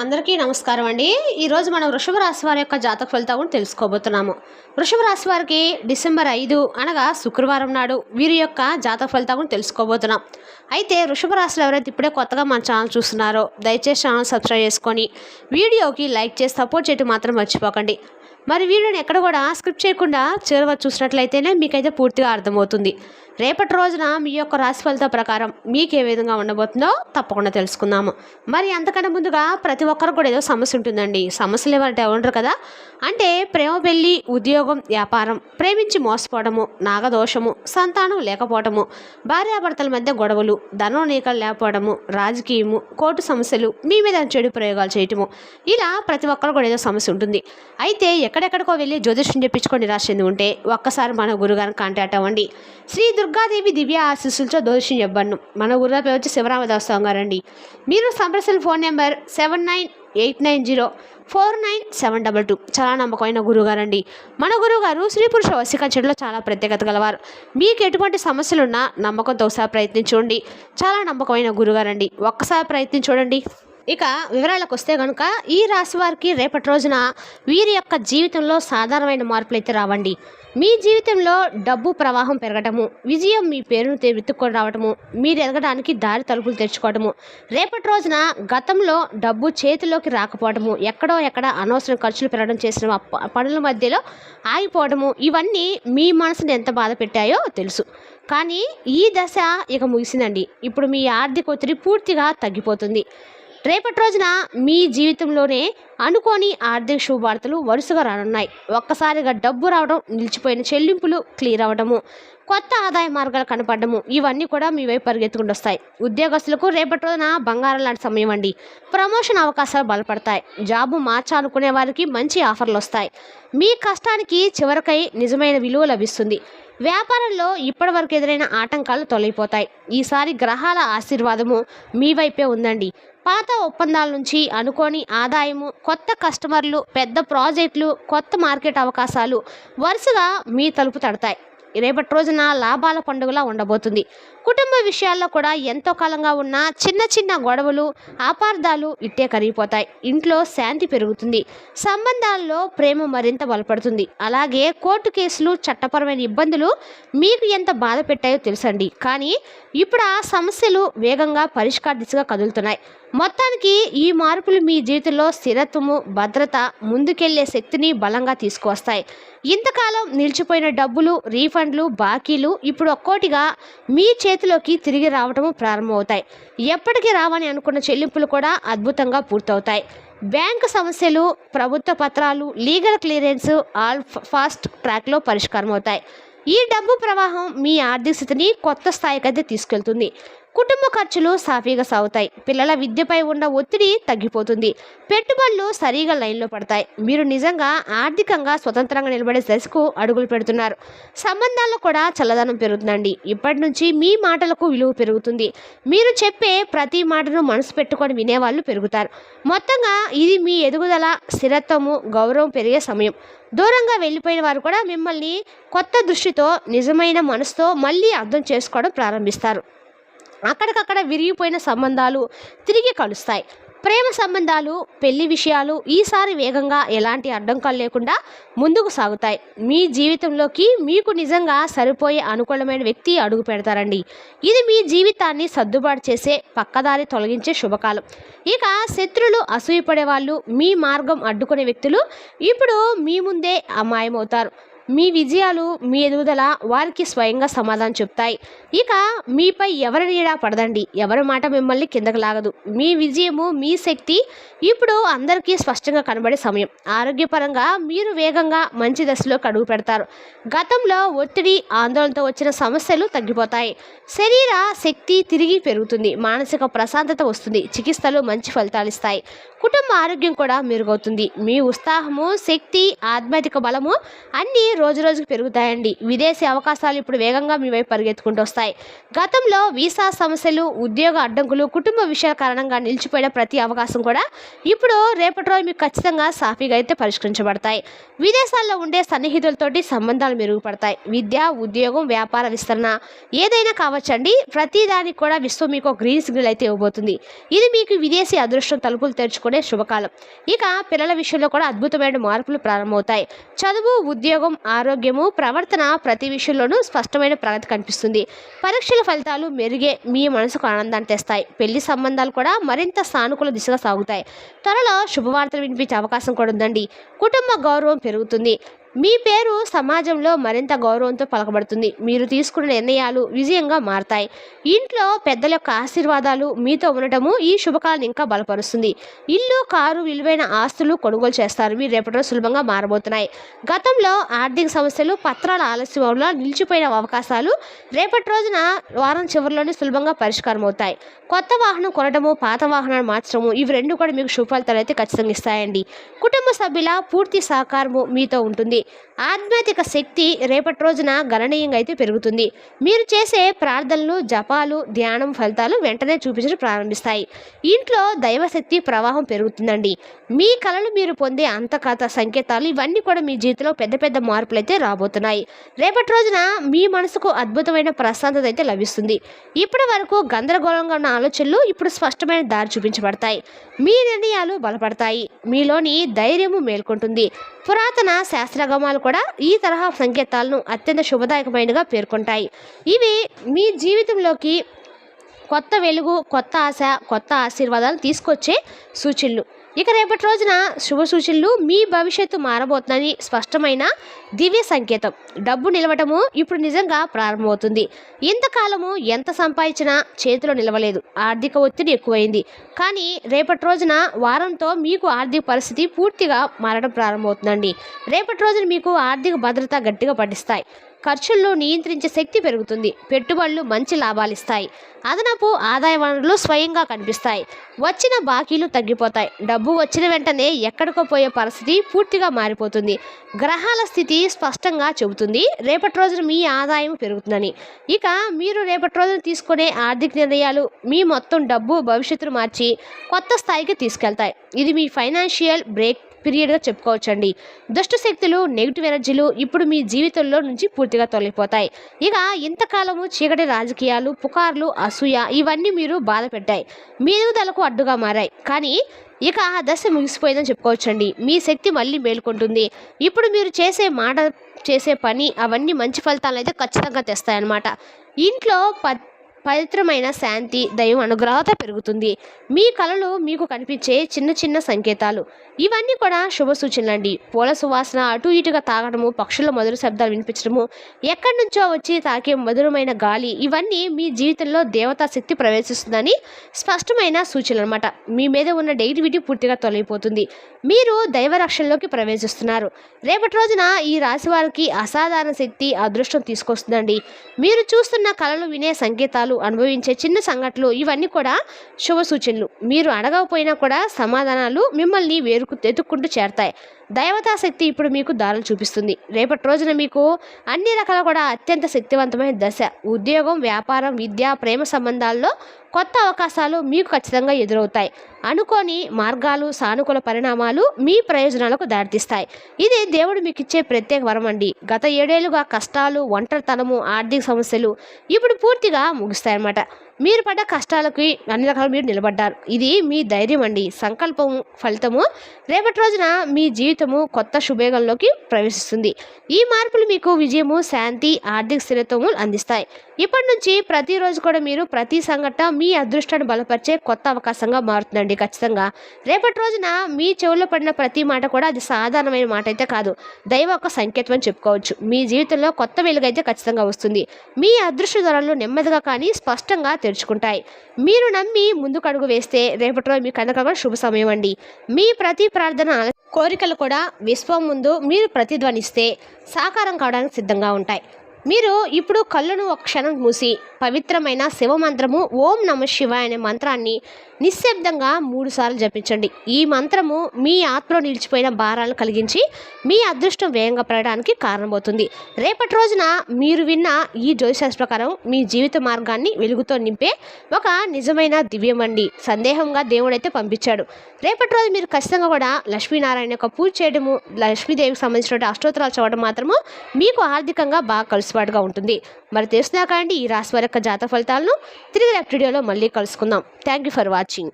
అందరికీ నమస్కారం అండి. ఈరోజు మనం వృషభ రాశి వారి యొక్క జాతక ఫలితాలను తెలుసుకోబోతున్నాము. వృషభ రాశి వారికి డిసెంబర్ 5 అనగా శుక్రవారం నాడు వీరి యొక్క జాతక ఫలితాలను తెలుసుకోబోతున్నాం. అయితే వృషభ రాశిలో ఎవరైతే ఇప్పుడే కొత్తగా మన ఛానల్ చూస్తున్నారో దయచేసి ఛానల్ సబ్స్క్రైబ్ చేసుకొని వీడియోకి లైక్ చేసి సపోర్ట్ చేయడం మాత్రం మర్చిపోకండి. మరి వీడియోని ఎక్కడ కూడా స్క్రిప్ట్ చేయకుండా చివరి వరకు చూసినట్లయితేనే మీకైతే పూర్తిగా అర్థమవుతుంది. రేపటి రోజున మీ యొక్క రాశి ఫలితం ప్రకారం మీకు ఏ విధంగా ఉండబోతుందో తప్పకుండా తెలుసుకుందాము. మరి అంతకన్నా ముందుగా ప్రతి ఒక్కరు కూడా ఏదో సమస్య ఉంటుందండి. సమస్యలు ఎవరంటే ఉండరు కదా. అంటే ప్రేమ, పెళ్లి, ఉద్యోగం, వ్యాపారం, ప్రేమించి మోసపోవడము, నాగదోషము, సంతానం లేకపోవడము, భార్యాభర్తల మధ్య గొడవలు, ధనం నీకలు లేకపోవడము, రాజకీయము, కోర్టు సమస్యలు, మీ మీద చెడు ప్రయోగాలు చేయటము, ఇలా ప్రతి ఒక్కరు కూడా ఏదో సమస్య ఉంటుంది. అయితే ఎక్కడెక్కడికో వెళ్ళి జ్యోతిష్యం చెప్పించుకొని రాసింది ఉంటే ఒక్కసారి మన గురుగారిని కాంటాక్ట్ అవ్వండి. శ్రీ దుర్గాదేవి దివ్య ఆశీస్సులతో జ్యోతిష్యం చెప్పండి. మన గురుగారి పేరు వచ్చి శివరామదాస్ గారండి. మీరు సంప్రదించిన ఫోన్ నెంబర్ 7989049722. చాలా నమ్మకమైన గురువుగారండి. మన గురువుగారు స్త్రీ పురుష వశీకరణలో చాలా ప్రత్యేకత గలవారు. మీకు ఎటువంటి సమస్యలున్నా నమ్మకంతో ఒకసారి ప్రయత్నించండి. చాలా నమ్మకమైన గురువుగారండి. ఒక్కసారి ప్రయత్నించండి. ఇక వివరాలకు వస్తే కనుక ఈ రాశి వారికి రేపటి రోజున వీరి యొక్క జీవితంలో సాధారణమైన మార్పులు అయితే రావండి. మీ జీవితంలో డబ్బు ప్రవాహం పెరగటము, విజయం మీ పేరును వెతుక్కొని రావటము, మీరు ఎదగడానికి దారి తలుపులు తెచ్చుకోవటము, రేపటి రోజున గతంలో డబ్బు చేతిలోకి రాకపోవడము, ఎక్కడ అనవసరం ఖర్చులు పెరగడం చేసిన పనుల మధ్యలో ఆగిపోవడము, ఇవన్నీ మీ మనసుని ఎంత బాధ పెట్టాయో తెలుసు. కానీ ఈ దశ ఇక ముగిసిందండి. ఇప్పుడు మీ ఆర్థిక ఒత్తిడి పూర్తిగా తగ్గిపోతుంది. రేపటి రోజున మీ జీవితంలోనే అనుకోని ఆర్థిక శుభవార్తలు వరుసగా రానున్నాయి. ఒక్కసారిగా డబ్బు రావడం, నిలిచిపోయిన చెల్లింపులు క్లియర్ అవ్వడము, కొత్త ఆదాయ మార్గాలు కనపడము, ఇవన్నీ కూడా మీ వైపు పరిగెత్తుకుంటూ వస్తాయి. ఉద్యోగస్తులకు రేపటి రోజున బంగారం లాంటి సమయం అండి. ప్రమోషన్ అవకాశాలు బలపడతాయి. జాబు మార్చాలనుకునే వారికి మంచి ఆఫర్లు వస్తాయి. మీ కష్టానికి చివరికై నిజమైన విలువ లభిస్తుంది. వ్యాపారంలో ఇప్పటివరకు ఎదురైన ఆటంకాలు తొలగిపోతాయి. ఈసారి గ్రహాల ఆశీర్వాదము మీ వైపే ఉందండి. పాత ఒప్పందాల నుంచి అనుకోని ఆదాయము, కొత్త కస్టమర్లు, పెద్ద ప్రాజెక్టులు, కొత్త మార్కెట్ అవకాశాలు వరుసగా మీ తలుపు తడతాయి. రేపటి రోజున లాభాల పండుగలా ఉండబోతుంది. కుటుంబ విషయాల్లో కూడా ఎంతో కాలంగా ఉన్న చిన్న గొడవలు, అపార్థాలు ఇట్టే కరిగిపోతాయి. ఇంట్లో శాంతి పెరుగుతుంది. సంబంధాల్లో ప్రేమ మరింత బలపడుతుంది. అలాగే కోర్టు కేసులు, చట్టపరమైన ఇబ్బందులు మీకు ఎంత బాధ పెట్టాయో తెలుసండి. కానీ ఇప్పుడు ఆ సమస్యలు వేగంగా పరిష్కార దిశగా కదులుతున్నాయి. మొత్తానికి ఈ మార్పులు మీ జీవితంలో స్థిరత్వము, భద్రత, ముందుకెళ్లే శక్తిని బలంగా తీసుకువస్తాయి. ఇంతకాలం నిలిచిపోయిన డబ్బులు, రీఫండ్లు, బాకీలు ఇప్పుడు ఒక్కోటిగా మీ చేతిలోకి తిరిగి రావటము ప్రారంభమవుతాయి. ఎప్పటికీ రావని అనుకున్న చెల్లింపులు కూడా అద్భుతంగా పూర్తవుతాయి. బ్యాంకు సమస్యలు, ప్రభుత్వ పత్రాలు, లీగల్ క్లియరెన్స్ ఆల్ ఫాస్ట్ ట్రాక్లో పరిష్కారం అవుతాయి. ఈ డబ్బు ప్రవాహం మీ ఆర్థిక స్థితిని కొత్త స్థాయికైతే తీసుకెళ్తుంది. కుటుంబ ఖర్చులు సాఫీగా సాగుతాయి. పిల్లల విద్యపై ఉన్న ఒత్తిడి తగ్గిపోతుంది. పెట్టుబడులు సరిగా లైన్లో పడతాయి. మీరు నిజంగా ఆర్థికంగా స్వతంత్రంగా నిలబడే దశకు అడుగులు పెడుతున్నారు. సంబంధాల్లో కూడా చల్లదనం పెరుగుతుందండి. ఇప్పటి నుంచి మీ మాటలకు విలువ పెరుగుతుంది. మీరు చెప్పే ప్రతి మాటను మనసు పెట్టుకొని వినేవాళ్ళు పెరుగుతారు. మొత్తంగా ఇది మీ ఎదుగుదల, స్థిరత్వము, గౌరవం పెరిగే సమయం. దూరంగా వెళ్ళిపోయిన వారు కూడా మిమ్మల్ని కొత్త దృష్టితో, నిజమైన మనసుతో మళ్ళీ అర్థం చేసుకోవడం ప్రారంభిస్తారు. అక్కడికక్కడ విరిగిపోయిన సంబంధాలు తిరిగి కలుస్తాయి. ప్రేమ సంబంధాలు, పెళ్లి విషయాలు ఈసారి వేగంగా ఎలాంటి అడ్డంకాలు లేకుండా ముందుకు సాగుతాయి. మీ జీవితంలోకి మీకు నిజంగా సరిపోయే అనుకూలమైన వ్యక్తి అడుగు పెడతారండి. ఇది మీ జీవితాన్ని సర్దుబాటు చేసే, పక్కదారి తొలగించే శుభకాలం. ఇక శత్రులు, అసూయపడే వాళ్ళు, మీ మార్గం అడ్డుకునే వ్యక్తులు ఇప్పుడు మీ ముందే అమాయమవుతారు. మీ విజయాలు, మీ ఎదుగుదల వారికి స్వయంగా సమాధానం చెప్తాయి. ఇక మీపై ఎవరి నీడ పడదండి. ఎవరి మాట మిమ్మల్ని కిందకు లాగదు. మీ విజయము, మీ శక్తి ఇప్పుడు అందరికీ స్పష్టంగా కనబడే సమయం. ఆరోగ్యపరంగా మీరు వేగంగా మంచి దశలోకి అడుగు పెడతారు. గతంలో ఒత్తిడి, ఆందోళనతో వచ్చిన సమస్యలు తగ్గిపోతాయి. శరీర శక్తి తిరిగి పెరుగుతుంది. మానసిక ప్రశాంతత వస్తుంది. చికిత్సలు మంచి ఫలితాలు ఇస్తాయి. కుటుంబ ఆరోగ్యం కూడా మెరుగవుతుంది. మీ ఉత్సాహము, శక్తి, ఆధ్యాత్మిక బలము అన్నీ రోజుకి పెరుగుతాయండి. విదేశీ అవకాశాలు ఇప్పుడు వేగంగా మీ వైపు పరిగెత్తుకుంటూ వస్తాయి. గతంలో వీసా సమస్యలు, ఉద్యోగ అడ్డంకులు, కుటుంబ విషయాల కారణంగా నిలిచిపోయిన ప్రతి అవకాశం కూడా ఇప్పుడు రేపటి రోజు మీకు ఖచ్చితంగా సాఫీగా అయితే పరిష్కరించబడతాయి. విదేశాల్లో ఉండే సన్నిహితులతోటి సంబంధాలు మెరుగుపడతాయి. విద్య, ఉద్యోగం, వ్యాపార విస్తరణ ఏదైనా కావచ్చండి. ప్రతి దానికి కూడా విశ్వం మీకు గ్రీన్ సిగ్నల్ అయితే ఇవ్వబోతుంది. ఇది మీకు విదేశీ అదృష్టం తలుపులు తెరుచుకునే తీసుకునే శుభకాలం. ఇక పిల్లల విషయంలో కూడా అద్భుతమైన మార్పులు ప్రారంభమవుతాయి. చదువు, ఉద్యోగం, ఆరోగ్యము, ప్రవర్తన ప్రతి విషయంలోనూ స్పష్టమైన ప్రగతి కనిపిస్తుంది. పరీక్షల ఫలితాలు మెరుగే మీ మనసుకు ఆనందాన్ని తెస్తాయి. పెళ్లి సంబంధాలు కూడా మరింత సానుకూల దిశగా సాగుతాయి. త్వరలో శుభవార్తలు వినిపించే అవకాశం కూడా ఉందండి. కుటుంబ గౌరవం పెరుగుతుంది. మీ పేరు సమాజంలో మరింత గౌరవంతో పలకబడుతుంది. మీరు తీసుకున్న నిర్ణయాలు విజయంగా మారతాయి. ఇంట్లో పెద్దల యొక్క ఆశీర్వాదాలు మీతో ఉండటము ఈ శుభకాలను ఇంకా బలపరుస్తుంది. ఇల్లు, కారు, విలువైన ఆస్తులు కొనుగోలు చేస్తారు. మీరు రేపటి రోజు సులభంగా మారబోతున్నాయి. గతంలో ఆర్థిక సమస్యలు, పత్రాల ఆలస్యం వల్ల నిలిచిపోయిన అవకాశాలు రేపటి రోజున వారం చివరిలోనే సులభంగా పరిష్కారం అవుతాయి. కొత్త వాహనం కొనడము, పాత వాహనాన్ని మార్చడము, ఇవి రెండు కూడా మీకు శుభ ఫలితాలు అయితే ఖచ్చితంగా ఇస్తాయండి. కుటుంబ సభ్యుల పూర్తి సహకారము మీతో ఉంటుంది. ఆధ్యాత్మిక శక్తి రేపటి రోజున గణనీయంగా అయితే పెరుగుతుంది. మీరు చేసే ప్రార్థనలు, జపాలు, ధ్యానం ఫలితాలు వెంటనే చూపించడం ప్రారంభిస్తాయి. ఇంట్లో దైవశక్తి ప్రవాహం పెరుగుతుందండి. మీ కళలు మీరు పొందే అంతకథ సంకేతాలు ఇవన్నీ కూడా మీ జీవితంలో పెద్ద పెద్ద మార్పులు అయితే రాబోతున్నాయి. రేపటి రోజున మీ మనసుకు అద్భుతమైన ప్రశాంతత అయితే లభిస్తుంది. ఇప్పటి వరకు గందరగోళంగా ఉన్న ఆలోచనలు ఇప్పుడు స్పష్టమైన దారి చూపించబడతాయి. మీ నిర్ణయాలు బలపడతాయి. మీలోని ధైర్యము మేల్కొంటుంది. పురాతన శాస్త్రగమాలు కూడా ఈ తరహా సంకేతాలను అత్యంత శుభదాయకమైనగా పేర్కొంటాయి. ఇవి మీ జీవితంలోకి కొత్త వెలుగు, కొత్త ఆశ, కొత్త ఆశీర్వాదాలు తీసుకొచ్చే సూచనలు. ఇక రేపటి రోజున శుభ సూచనలు మీ భవిష్యత్తు మారబోతుందని స్పష్టమైన దివ్య సంకేతం. డబ్బు నిలవటము ఇప్పుడు నిజంగా ప్రారంభమవుతుంది. ఇంతకాలము ఎంత సంపాదించినా చేతిలో నిలవలేదు. ఆర్థిక ఒత్తిడి ఎక్కువైంది. కానీ రేపటి రోజున వారంతో మీకు ఆర్థిక పరిస్థితి పూర్తిగా మారడం ప్రారంభమవుతుందండి. రేపటి రోజున మీకు ఆర్థిక భద్రత గట్టిగా పట్టిస్తాయి. ఖర్చులను నియంత్రించే శక్తి పెరుగుతుంది. పెట్టుబడులు మంచి లాభాలు ఇస్తాయి. అదనపు ఆదాయ వనరులు స్వయంగా కనిపిస్తాయి. వచ్చిన బాకీలు తగ్గిపోతాయి. డబ్బు వచ్చిన వెంటనే ఎక్కడికో పోయే పరిస్థితి పూర్తిగా మారిపోతుంది. గ్రహాల స్థితి స్పష్టంగా చెబుతుంది రేపటి రోజున మీ ఆదాయం పెరుగుతుందని. ఇక మీరు రేపటి రోజున తీసుకునే ఆర్థిక నిర్ణయాలు మీ మొత్తం డబ్బు భవిష్యత్తును మార్చి కొత్త స్థాయికి తీసుకెళ్తాయి. ఇది మీ ఫైనాన్షియల్ బ్రేక్ పీరియడ్గా చెప్పుకోవచ్చండి. దుష్ట శక్తులు, నెగిటివ్ ఎనర్జీలు ఇప్పుడు మీ జీవితంలో నుంచి పూర్తిగా తొలగిపోతాయి. ఇక ఇంతకాలము చీకటి రాజకీయాలు, పుకార్లు, అసూయ ఇవన్నీ మీరు బాధ పెట్టాయి. మీ ఎదుగుదలకు అడ్డుగా మారాయి. కానీ ఇక ఆ దశ ముగిసిపోయిందని చెప్పుకోవచ్చండి. మీ శక్తి మళ్ళీ మేల్కొంటుంది. ఇప్పుడు మీరు చేసే పని అవన్నీ మంచి ఫలితాలను అయితే ఖచ్చితంగా తెస్తాయన్నమాట. ఇంట్లో పవిత్రమైన శాంతి, దైవం అనుగ్రహత పెరుగుతుంది. మీ కళలు మీకు కనిపించే చిన్న చిన్న సంకేతాలు ఇవన్నీ కూడా శుభ సూచనలండి. పూల సువాసన అటు ఇటుగా తాగడము, పక్షుల మధుర శబ్దాలు వినిపించడము, ఎక్కడి నుంచో వచ్చి తాకే మధురమైన గాలి ఇవన్నీ మీ జీవితంలో దేవతా శక్తి ప్రవేశిస్తుందని స్పష్టమైన సూచనలు అనమాట. మీ మీద ఉన్న నెగిటివిటీ పూర్తిగా తొలగిపోతుంది. మీరు దైవ రక్షణలోకి ప్రవేశిస్తున్నారు. రేపటి రోజున ఈ రాశి వారికి అసాధారణ శక్తి, అదృష్టం తీసుకొస్తుందండి. మీరు చూస్తున్న కళలు, వినే సంకేతాలు, అనుభవించే చిన్న సంఘటనలు ఇవన్నీ కూడా శుభ సూచనలు. మీరు అడగకపోయినా కూడా సమాధానాలు మిమ్మల్ని ఎత్తుక్కుంటూ చేరతాయి. దైవతా శక్తి ఇప్పుడు మీకు దారులు చూపిస్తుంది. రేపటి రోజున మీకు అన్ని రకాల కూడా అత్యంత శక్తివంతమైన దశ. ఉద్యోగం, వ్యాపారం, విద్య, ప్రేమ సంబంధాల్లో కొత్త అవకాశాలు మీకు ఖచ్చితంగా ఎదురవుతాయి. అనుకోని మార్గాలు, సానుకూల పరిణామాలు మీ ప్రయోజనాలకు దారితీస్తాయి. ఇది దేవుడు మీకు ఇచ్చే ప్రత్యేక వరం అండి. గత 7 ఏళ్లుగా కష్టాలు, ఒంటరితనము, ఆర్థిక సమస్యలు ఇప్పుడు పూర్తిగా ముగుస్తాయన్నమాట. మీరు పడ్డ కష్టాలకి అన్ని రకాలు మీరు నిలబడ్డారు. ఇది మీ ధైర్యం అండి, సంకల్పం ఫలితము. రేపటి రోజున మీ జీవితము కొత్త శుభేగంలోకి ప్రవేశిస్తుంది. ఈ మార్పులు మీకు విజయము, శాంతి, ఆర్థిక స్థిరత్వము అందిస్తాయి. ఇప్పటి నుంచి ప్రతిరోజు కూడా మీరు ప్రతి సంఘటన మీ అదృష్టాన్ని బలపరిచే కొత్త అవకాశంగా మారుతుందండి. ఖచ్చితంగా రేపటి రోజున మీ చెవుల్లో పడిన ప్రతి మాట కూడా అది సాధారణమైన మాట అయితే కాదు, దైవ యొక్క సంకేతం అని చెప్పుకోవచ్చు. మీ జీవితంలో కొత్త వెలుగు అయితే ఖచ్చితంగా వస్తుంది. మీ అదృష్ట ధరలు నెమ్మదిగా కానీ స్పష్టంగా తెరుచుకుంటాయి. మీరు నమ్మి ముందుకు అడుగు వేస్తే రేపటి రోజు మీకు కనుక శుభ సమయం అండి. మీ ప్రతి ప్రార్థన, కోరికలు కూడా విశ్వం ముందు మీరు ప్రతిధ్వనిస్తే సాకారం కావడానికి సిద్ధంగా ఉంటాయి. మీరు ఇప్పుడు కళ్ళను ఒక క్షణం మూసి పవిత్రమైన శివమంత్రము ఓం నమ శివాయ అనే మంత్రాన్ని నిశ్శబ్దంగా 3 సార్లు జపించండి. ఈ మంత్రము మీ ఆత్మలో నిలిచిపోయిన భారాలను కలిగించి మీ అదృష్టం వేగంగా పెరగడానికి కారణమవుతుంది. రేపటి రోజున మీరు విన్న ఈ జ్యోతిషాస్త్ర ప్రకారం మీ జీవిత మార్గాన్ని వెలుగుతో నింపే ఒక నిజమైన దివ్యం అండి. సందేహంగా దేవుడైతే పంపించాడు. రేపటి రోజు మీరు ఖచ్చితంగా కూడా లక్ష్మీనారాయణ యొక్క పూజ చేయడము, లక్ష్మీదేవికి సంబంధించిన అష్టోత్తరాలు చదవడం మాత్రము మీకు ఆర్థికంగా బాగా కలిసిపాటుగా ఉంటుంది. మరి తెలుసునా కానీ ఈ రాశి వారి యొక్క జాతక ఫలితాలను తిరిగి రేపటి వీడియోలో మళ్ళీ కలుసుకుందాం. Thank you for watching.